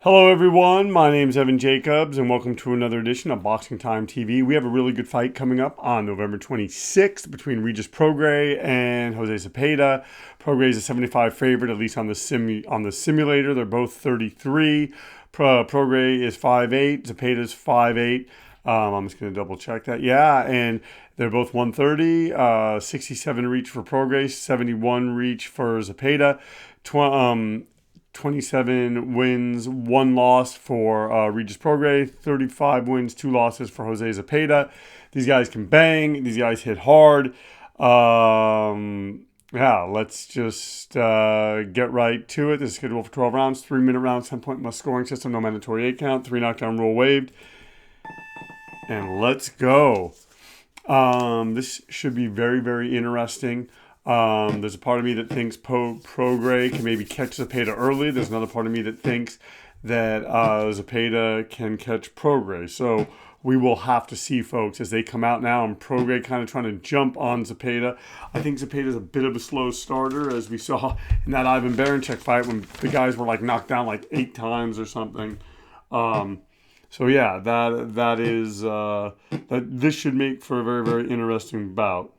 Hello, everyone. My name is Evan Jacobs, and welcome to another edition of Boxing Time TV. We have a really good fight coming up on November 26th between Regis Prograis and Jose Zepeda. Prograis is a 75 favorite, at least on the simulator. They're both 33. Prograis is 5'8", Zepeda is 5'8". I'm just going to double check that. Yeah, and they're both 130. 67 reach for Prograis, 71 reach for Zepeda. 27 wins, 1 loss for Regis Prograis, 35 wins, 2 losses for Jose Zepeda. These guys can bang. These guys hit hard. Yeah, let's just get right to it. This is scheduled for 12 rounds, 3-minute rounds, 10-point must scoring system, no mandatory 8 count, 3 knockdown rule waived. And let's go. This should be very, very interesting. There's a part of me that thinks Prograis can maybe catch Zepeda early. There's another part of me that thinks that Zepeda can catch Prograis. So we will have to see, folks, as they come out now. And Prograis kind of trying to jump on Zepeda. I think Zepeda's a bit of a slow starter, as we saw in that Ivan Baranchyk fight when the guys were like knocked down like 8 times or something. So yeah, that is that this should make for a very, very interesting bout.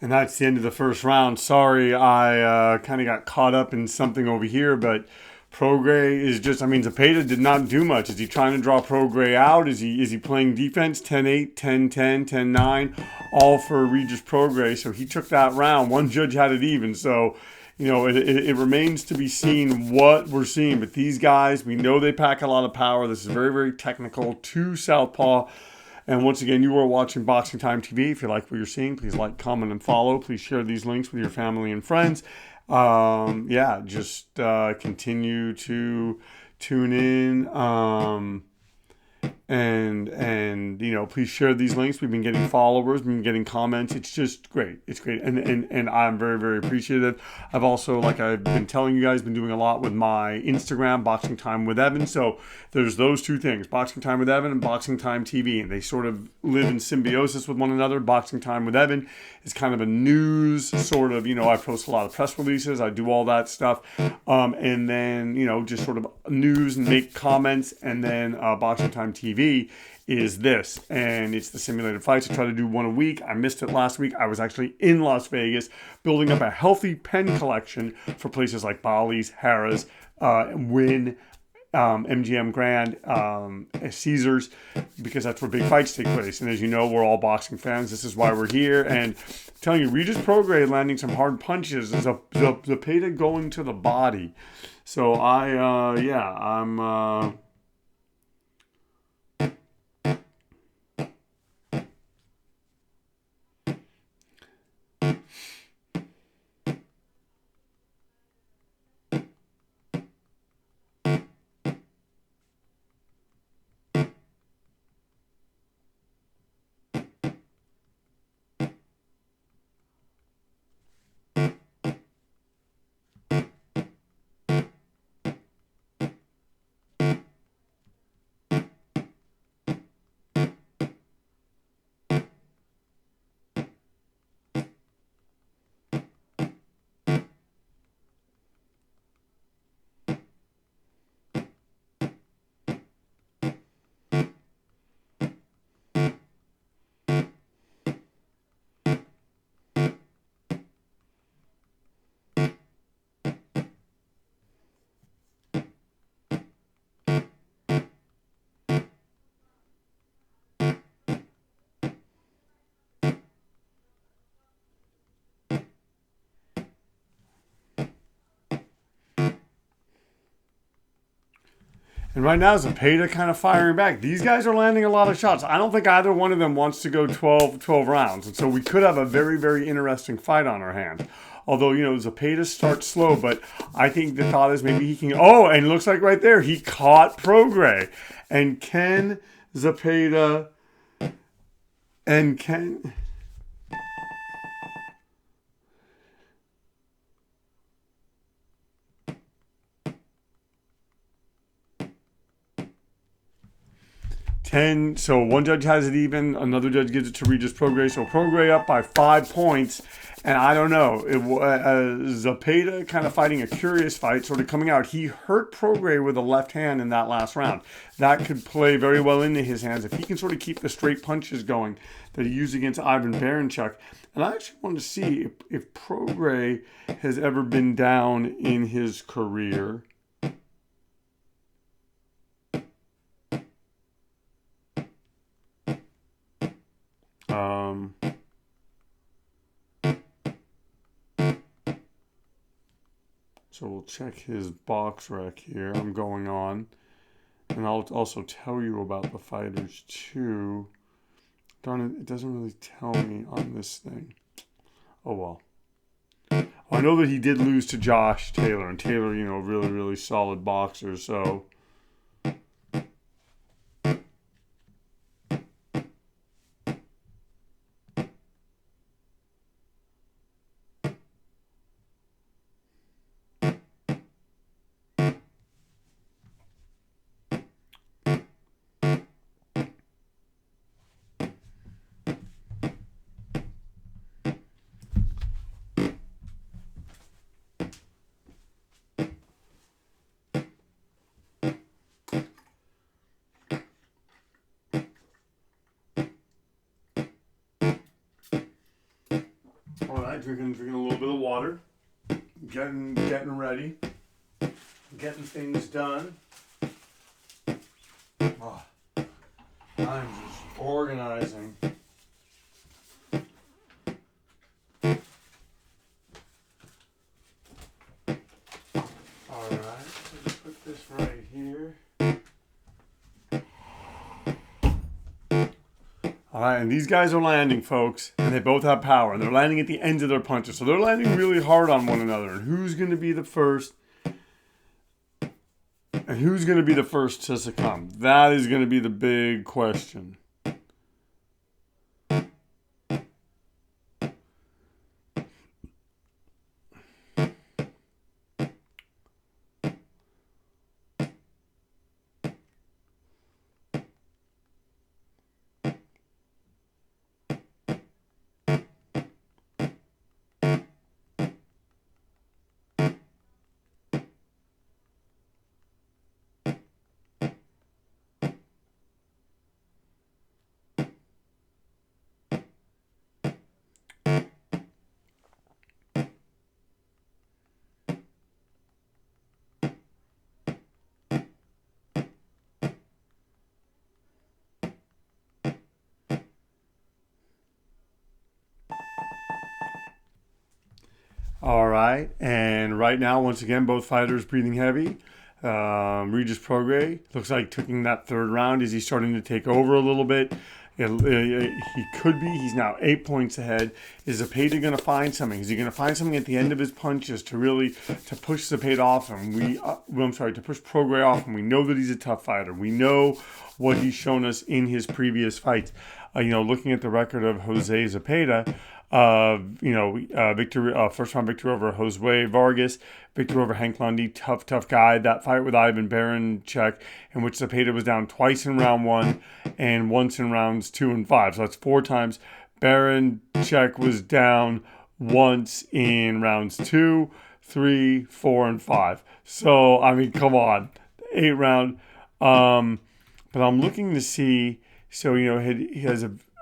And that's the end of the first round. Sorry, I kind of got caught up in something over here, but Prograis is just, I mean, Zepeda did not do much. Is he trying to draw Prograis out? Is he playing defense? 10-8, 10-10, 10-9, all for Regis Prograis. So he took that round. One judge had it even. So, you know, it remains to be seen what we're seeing. But these guys, we know they pack a lot of power. This is very, very technical. 2 southpaw. And once again, you are watching Boxing Time TV. If you like what you're seeing, please like, comment, and follow. Please share these links with your family and friends. Yeah, just continue to tune in. and you know, please share these links. We've been getting followers, we've been getting comments. It's just great. It's great, and I'm very, very appreciative. I've also, like I've been telling you guys, been doing a lot with my Instagram, Boxing Time with Evan. So there's those two things, Boxing Time with Evan and Boxing Time TV, and they sort of live in symbiosis with one another. Boxing Time with Evan is kind of a news sort of, you know, I post a lot of press releases, I do all that stuff, and then, you know, just sort of news and make comments. And then Boxing Time TV is this, and it's the simulated fights. I try to do one a week. I missed it last week. I was actually in Las Vegas building up a healthy pen collection for places like Bally's, Harrah's, Wynn, MGM Grand, Caesars, because that's where big fights take place. And as you know, we're all boxing fans. This is why we're here. And I'm telling you, Regis Prograis landing some hard punches is Zepeda going to the body. So I'm And right now, Zepeda kind of firing back. These guys are landing a lot of shots. I don't think either one of them wants to go 12 rounds. And so we could have a very, very interesting fight on our hands. Although, you know, Zepeda starts slow, but I think the thought is maybe he can... Oh, and it looks like right there, he caught Prograis. And can Zepeda... And can... 10. So one judge has it even, another judge gives it to Regis Prograis. So Prograis up by 5 points. And I don't know, Zepeda kind of fighting a curious fight, sort of coming out. He hurt Prograis with a left hand in that last round. That could play very well into his hands if he can sort of keep the straight punches going that he used against Ivan Baranchyk. And I actually wanted to see if Prograis has ever been down in his career. So we'll check his box rec here. I'm going on. And I'll also tell you about the fighters too. Darn it, it doesn't really tell me on this thing. Oh well. I know that he did lose to Josh Taylor. And Taylor, you know, really, really solid boxer. So... Drinking a little bit of water, getting ready, getting things done. Oh, I'm just organizing. All right, so just put this right here. All right, and these guys are landing, folks, and they both have power, and they're landing at the ends of their punches, so they're landing really hard on one another. And who's going to be the first And who's going to be the first to succumb? That is going to be the big question. All right, and right now, once again, both fighters breathing heavy. Regis Prograis looks like taking that third round. Is he starting to take over a little bit? He could be. He's now 8 points ahead. Is Zepeda going to find something? Is he going to find something at the end of his punches to really to push Zepeda off him? To push Prograis off him. We know that he's a tough fighter. We know what he's shown us in his previous fights. Looking at the record of Jose Zepeda. First round victory over Jose Vargas, victory over Hank Lundy, tough guy. That fight with Ivan Baranchyk, in which Zepeda was down twice in round 1 and once in rounds 2 and 5. So that's 4 times. Baranchyk was down once in rounds 2, 3, 4, and 5. So, I mean, come on. 8 round. But I'm looking to see, he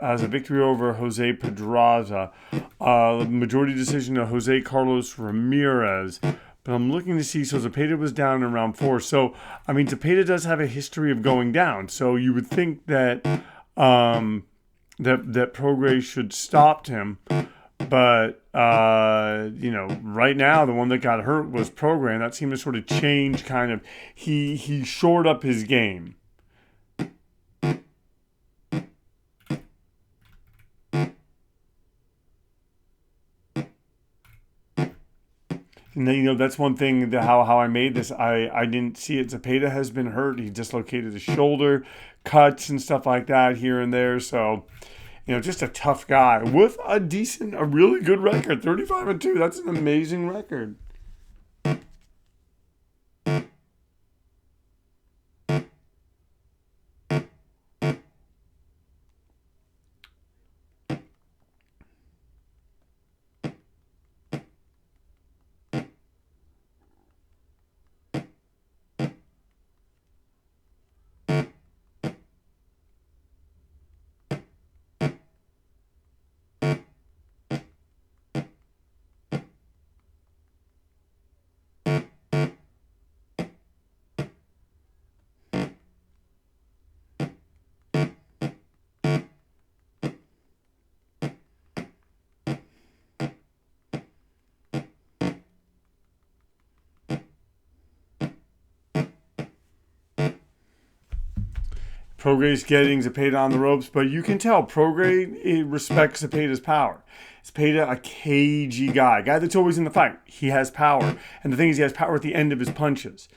has a victory over Jose Pedraza, majority decision to Jose Carlos Ramirez. But I'm looking to see, so Zepeda was down in round 4. So, I mean, Zepeda does have a history of going down. So you would think that that Prograis should stop him. But, right now, the one that got hurt was Prograis. And that seemed to sort of change kind of, he shored up his game. And then, that's one thing that how I made this. I didn't see it. Zepeda has been hurt. He dislocated his shoulder, cuts and stuff like that here and there. So, just a tough guy with a really good record, 35-2. That's an amazing record. Prograis getting Zepeda on the ropes, but you can tell Prograis respects Zepeda's power. Zepeda, a cagey guy that's always in the fight. He has power, and the thing is, he has power at the end of his punches.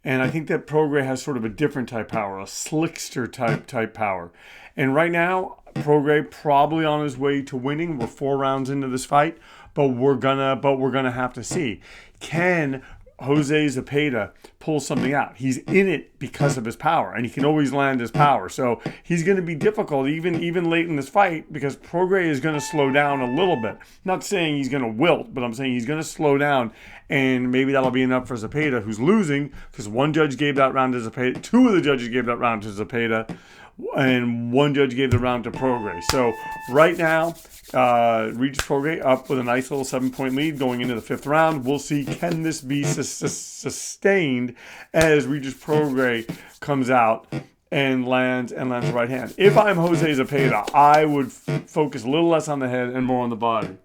And I think that Prograis has sort of a different type power, a slickster type power. And right now, Prograis probably on his way to winning. We're 4 rounds into this fight, but we're gonna have to see. Can Jose Zepeda pulls something out? He's in it because of his power, and he can always land his power. So he's going to be difficult even late in this fight, because Prograis is going to slow down a little bit. Not saying he's going to wilt, but I'm saying he's going to slow down, and maybe that'll be enough for Zepeda, who's losing, because one judge gave that round to Zepeda, 2 of the judges gave that round to Zepeda, and one judge gave the round to Prograis. So right now, Regis Prograis up with a nice little 7-point lead going into the 5th round. We'll see, can this be sustained as Regis Prograis comes out and lands the right hand. If I'm Jose Zepeda, I would focus a little less on the head and more on the body.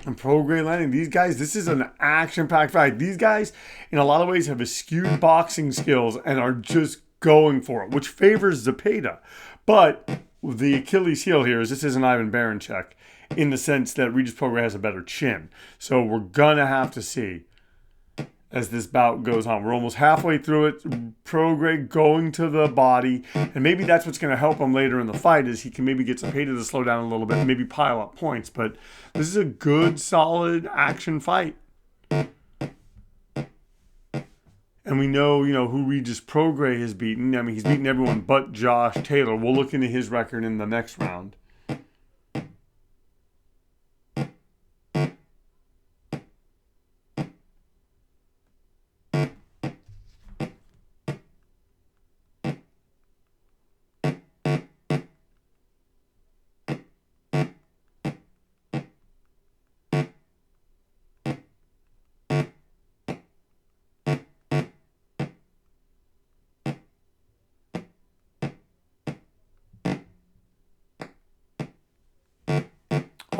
And Prograis landing. These guys, this is an action-packed fight. These guys, in a lot of ways, have eschewed boxing skills and are just going for it, which favors Zepeda. But the Achilles heel here is this is an Ivan Barancek in the sense that Regis Prograis has a better chin. So we're going to have to see as this bout goes on. We're almost halfway through it. Prograis going to the body. And maybe that's what's going to help him later in the fight is he can maybe get Zepeda to slow down a little bit and maybe pile up points. But this is a good, solid action fight. And we know, who Regis Prograis has beaten. I mean, he's beaten everyone but Josh Taylor. We'll look into his record in the next round.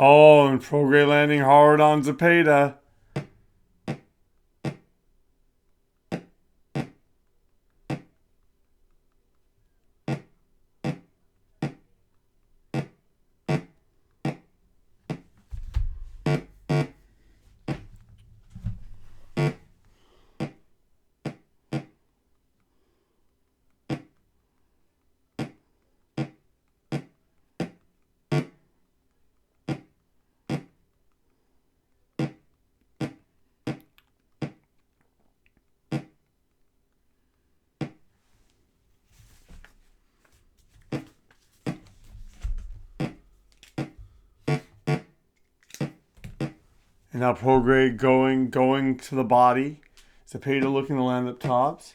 Oh, and Prograis landing hard on Zepeda. And now Prograis going to the body. Zepeda looking to land up tops.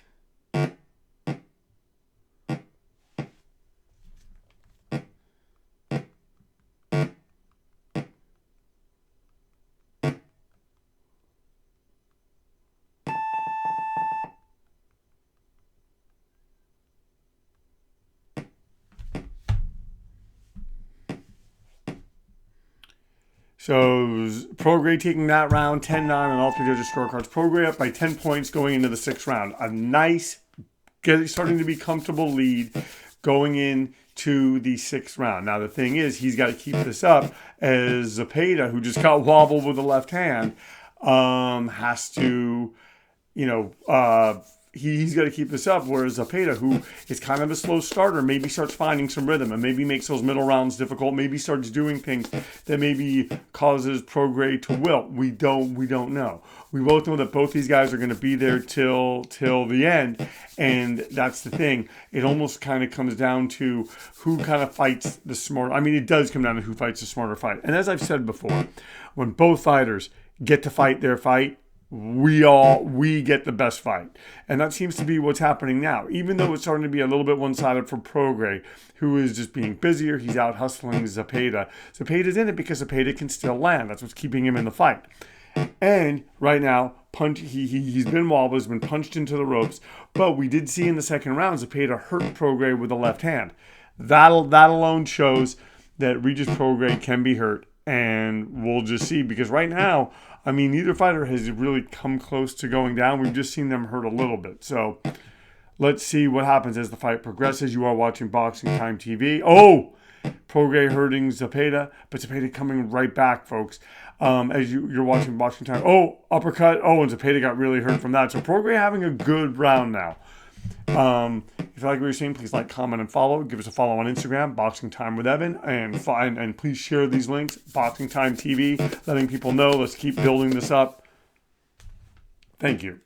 So Prograis taking that round, 10-9 on all three judges' scorecards. Prograis up by 10 points going into the sixth round. A nice, starting to be comfortable lead going into the sixth round. Now the thing is, he's got to keep this up as Zepeda, who just got wobbled with the left hand, has to, he's got to keep this up, whereas Zepeda, who is kind of a slow starter, maybe starts finding some rhythm and maybe makes those middle rounds difficult, maybe starts doing things that maybe causes Prograis to wilt. We don't know. We both know that both these guys are going to be there till the end, and that's the thing. It almost kind of comes down to who kind of fights the smarter. I mean, it does come down to who fights the smarter fight. And as I've said before, when both fighters get to fight their fight, we get the best fight. And that seems to be what's happening now. Even though it's starting to be a little bit one-sided for Prograis, who is just being busier. He's out hustling Zepeda. Zepeda's in it because Zepeda can still land. That's what's keeping him in the fight. And right now, he's been wobbled, he's been punched into the ropes. But we did see in the second round, Zepeda hurt Prograis with the left hand. That alone shows that Regis Prograis can be hurt. And we'll just see, because right now, I mean, neither fighter has really come close to going down. We've just seen them hurt a little bit. So let's see what happens as the fight progresses. You are watching Boxing Time TV. Oh, Prograis hurting Zepeda, but Zepeda coming right back, folks. As you're watching Boxing Time. Oh, uppercut. Oh, and Zepeda got really hurt from that. So Prograis having a good round now. If you like what you're seeing, please like, comment, and follow. Give us a follow on Instagram, Boxing Time with Evan, and please share these links. Boxing Time TV, letting people know. Let's keep building this up. Thank you.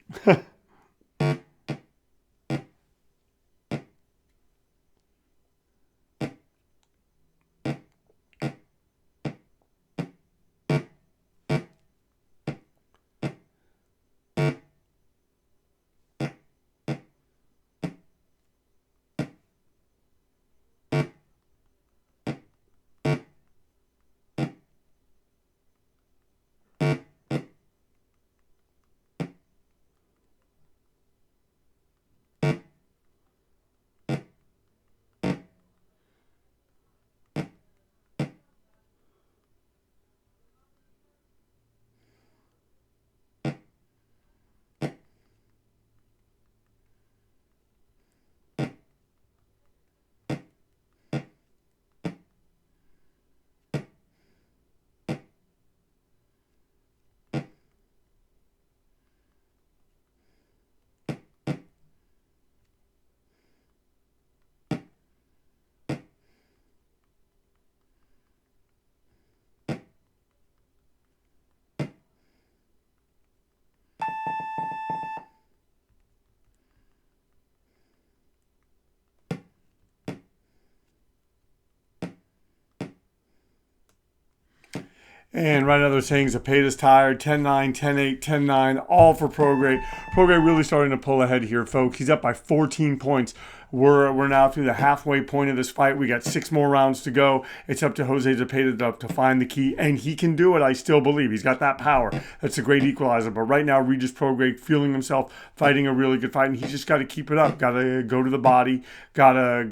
And right now they're saying Zepeda's tired. 10-9, 10-8, 10-9, all for Prograis. Prograis really starting to pull ahead here, folks. He's up by 14 points. We're now through the halfway point of this fight. We got 6 more rounds to go. It's up to Jose Zepeda to find the key, and he can do it. I still believe he's got that power. That's a great equalizer. But right now, Regis Prograis feeling himself, fighting a really good fight, and he's just got to keep it up. Got to go to the body. Gotta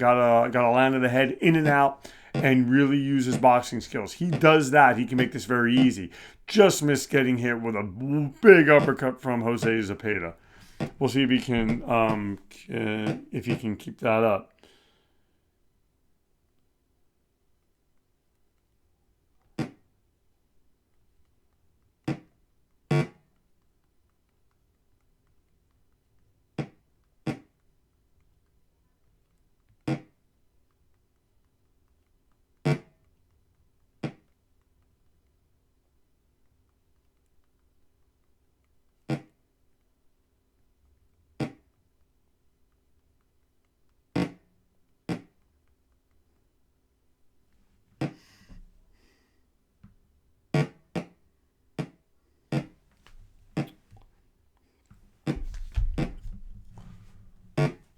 land to the head, in and out, and really use his boxing skills. He does that. He can make this very easy. Just missed getting hit with a big uppercut from Jose Zepeda. We'll see if he can keep that up.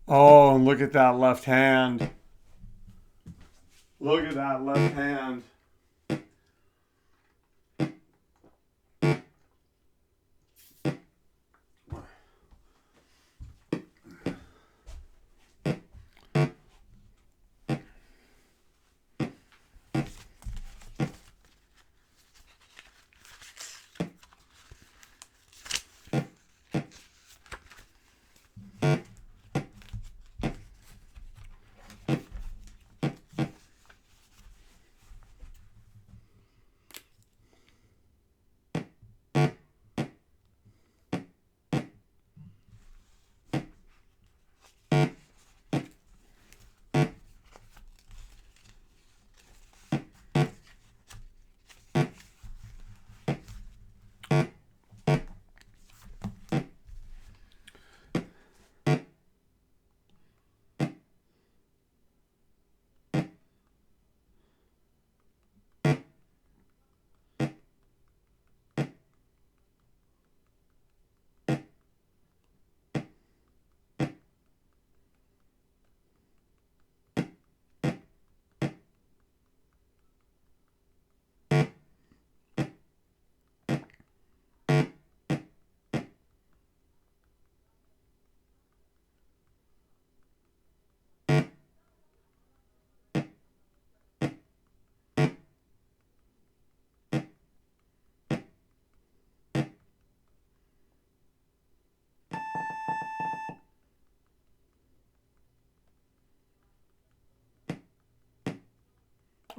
Oh, and look at that left hand. Look at that left hand.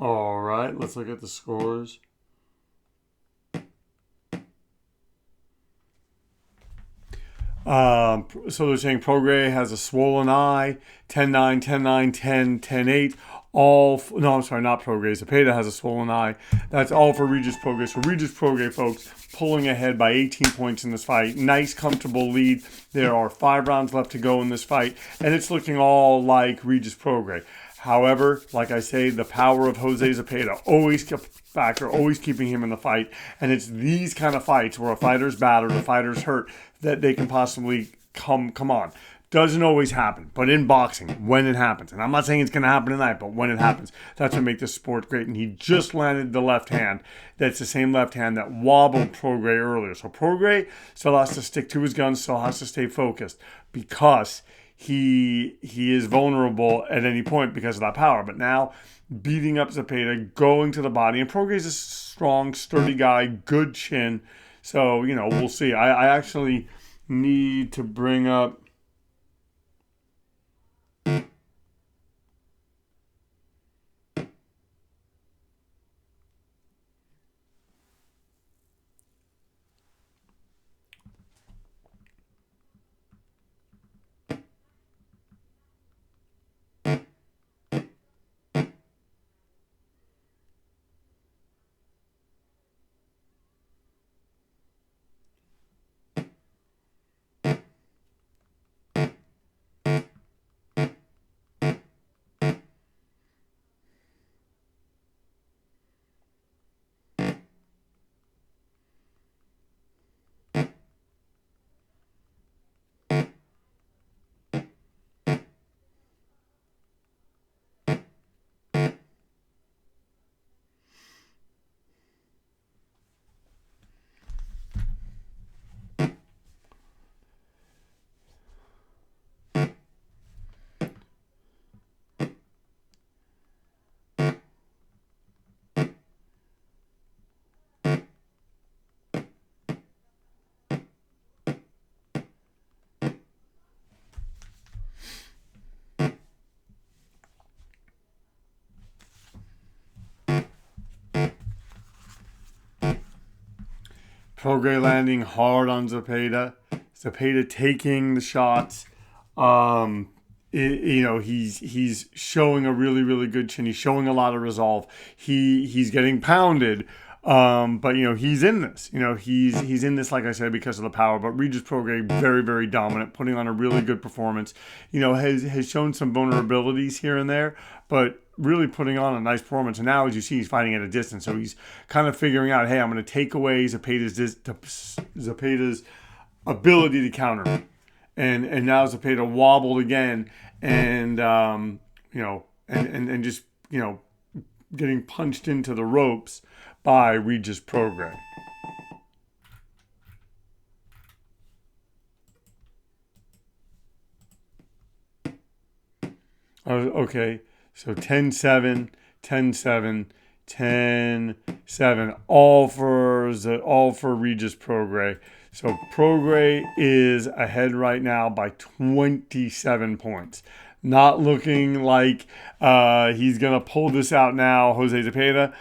All right, let's look at the scores. So they're saying Prograis has a swollen eye, 10-9, 10-9, 10, 10-8. No, I'm sorry, not Prograis. Zepeda has a swollen eye. That's all for Regis Prograis. So Regis Prograis, folks, pulling ahead by 18 points in this fight. Nice, comfortable lead. There are 5 rounds left to go in this fight, and it's looking all like Regis Prograis. However, like I say, the power of Jose Zepeda always kept factor, always keeping him in the fight. And it's these kind of fights where a fighter's battered, a fighter's hurt, that they can possibly come on. Doesn't always happen, but in boxing, when it happens, and I'm not saying it's going to happen tonight, but when it happens, that's what makes this sport great. And he just landed the left hand. That's the same left hand that wobbled Prograis earlier. So Prograis still has to stick to his guns, still has to stay focused, because he is vulnerable at any point because of that power. But now, beating up Zepeda, going to the body, and Prograis is a strong, sturdy guy, good chin. So, we'll see. I actually need to bring up. Prograis landing hard on Zepeda. Zepeda taking the shots. He's showing a really, really good chin. He's showing a lot of resolve. He's getting pounded. But he's in this. He's in this, like I said, because of the power. But Regis Prograis, very, very dominant, putting on a really good performance. Has shown some vulnerabilities here and there, but really putting on a nice performance. And now, as you see, he's fighting at a distance, so he's kind of figuring out, hey, I'm going to take away Zepeda's ability to counter me. And now Zepeda wobbled again, and and just getting punched into the ropes by Regis Prograis. Okay, so 10-7, 10-7, 10-7, all for Regis Prograis. So Prograis is ahead right now by 27 points. Not looking like he's going to pull this out now, Jose Zepeda.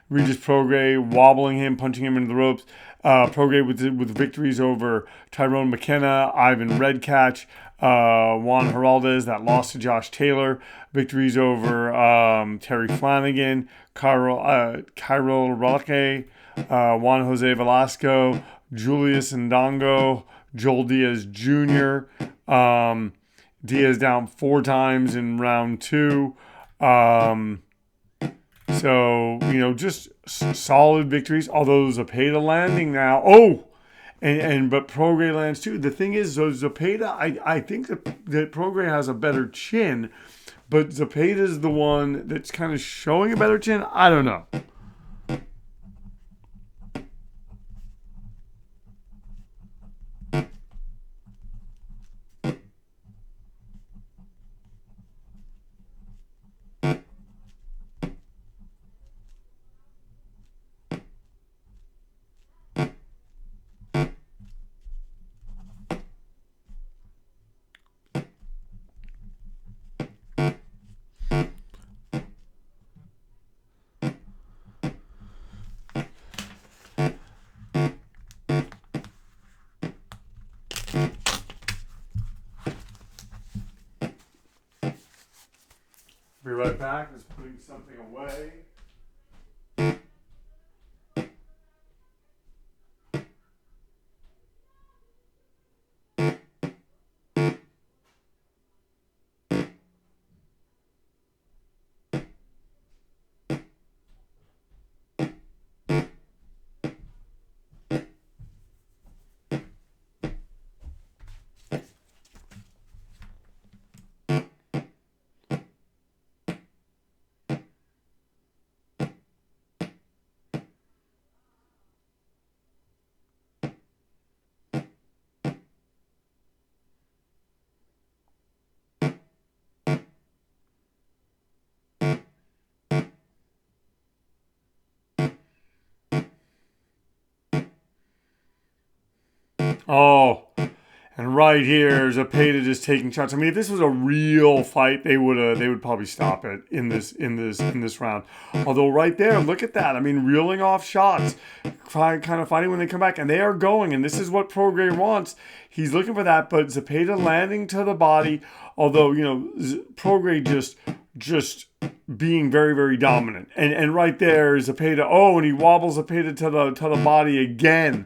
Regis Prograis wobbling him, punching him into the ropes. Prograis with victories over Tyrone McKenna, Ivan Redcatch, Juan Heraldez, that lost to Josh Taylor. Victories over Terry Flanagan, Cairo Roque, Juan Jose Velasco, Julius Ndongo, Joel Diaz Jr., Diaz down 4 times in round 2. Just solid victories. Although Zepeda landing now. Oh, but Prograis lands too. The thing is, Zepeda, I think that Prograis has a better chin, but Zepeda is the one that's kind of showing a better chin. I don't know. Be right back. Just putting something away. Oh, and right here, Zepeda just taking shots. I mean, if this was a real fight, they would probably stop it in this round. Although right there, look at that. I mean, reeling off shots, kind of fighting when they come back, and they are going. And this is what Prograis wants. He's looking for that, but Zepeda landing to the body. Although Prograis just being very, very dominant. And right there is Zepeda. Oh, and he wobbles Zepeda to the body again,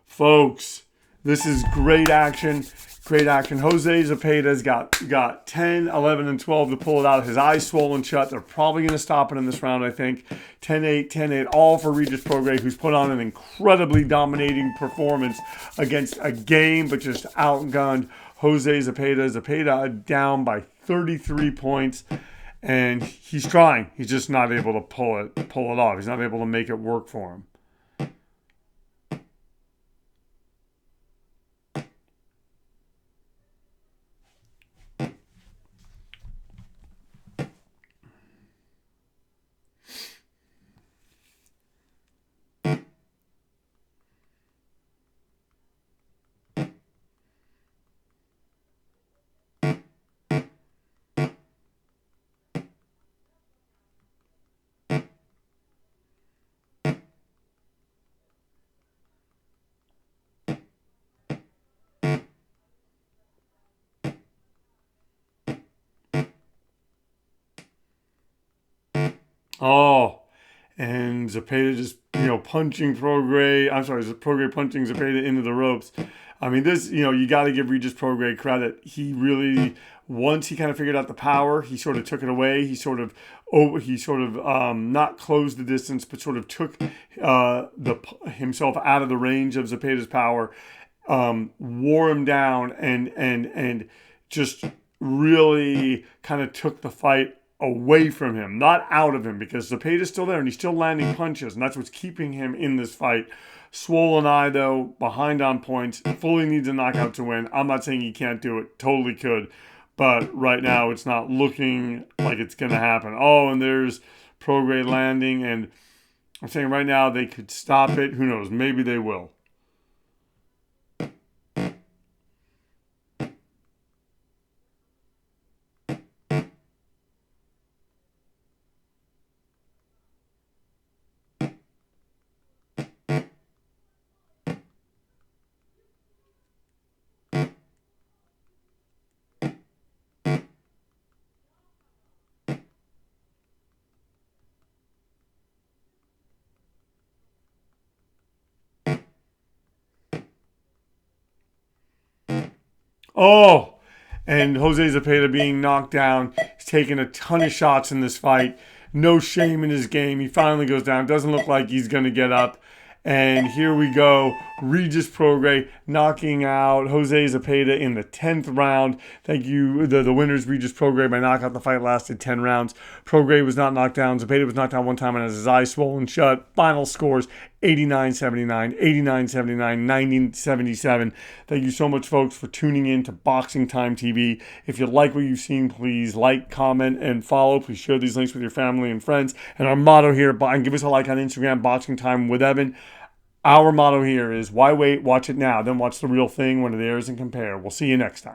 folks. This is great action. Great action. Jose Zepeda's got 10, 11, and 12 to pull it out. His eyes swollen shut. They're probably going to stop it in this round, I think. 10-8, 10-8, all for Regis Prograis, who's put on an incredibly dominating performance against a game, but just outgunned Jose Zepeda. Zepeda down by 33 points. And he's trying. He's just not able to pull it off. He's not able to make it work for him. Oh, and Zepeda just, punching Prograis. I'm sorry, Prograis punching Zepeda into the ropes. I mean, this, you got to give Regis Prograis credit. He really, once he kind of figured out the power, he sort of took it away. He sort of not closed the distance, but sort of took himself out of the range of Zepeda's power, wore him down, and just really kind of took the fight away from him, not out of him, because Zepeda's still there and he's still landing punches, and that's what's keeping him in this fight. Swollen Eye, though, behind on points, fully needs a knockout to win. I'm not saying he can't do it, totally could, but right now it's not looking like it's going to happen. Oh, and there's Prograis landing, and I'm saying right now they could stop it. Who knows? Maybe they will. Oh, and Jose Zepeda being knocked down. He's taken a ton of shots in this fight. No shame in his game. He finally goes down. Doesn't look like he's going to get up. And here we go. Regis Prograis knocking out Jose Zepeda in the 10th round. Thank you. The winners, Regis Prograis, by knockout. The fight lasted 10 rounds. Prograis was not knocked down. Zepeda was knocked down one time and has his eyes swollen shut. Final scores 89-79, 89-79, 90-77. Thank you so much, folks, for tuning in to Boxing Time TV. If you like what you've seen, please like, comment, and follow. Please share these links with your family and friends. And our motto here, and give us a like on Instagram, Boxing Time with Evan. Our motto here is, why wait? Watch it now. Then watch the real thing when it airs and compare. We'll see you next time.